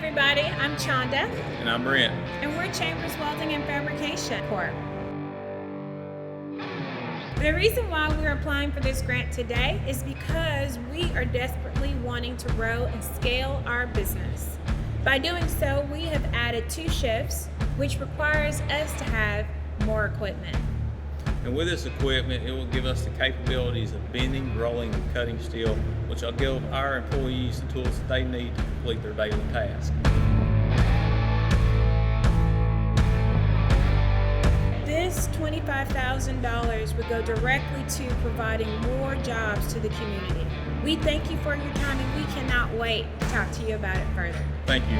everybody, I'm Chanda. And I'm Brent. And we're Chambers Welding and Fabrication Corp. The reason why we're applying for this grant today is because we are desperately wanting to grow and scale our business. By doing so, we have added 2 shifts, which requires us to have more equipment. And with this equipment, it will give us the capabilities of bending, rolling, and cutting steel, which will give our employees the tools that they need to complete their daily tasks. This $25,000 would go directly to providing more jobs to the community. We thank you for your time and we cannot wait to talk to you about it further. Thank you.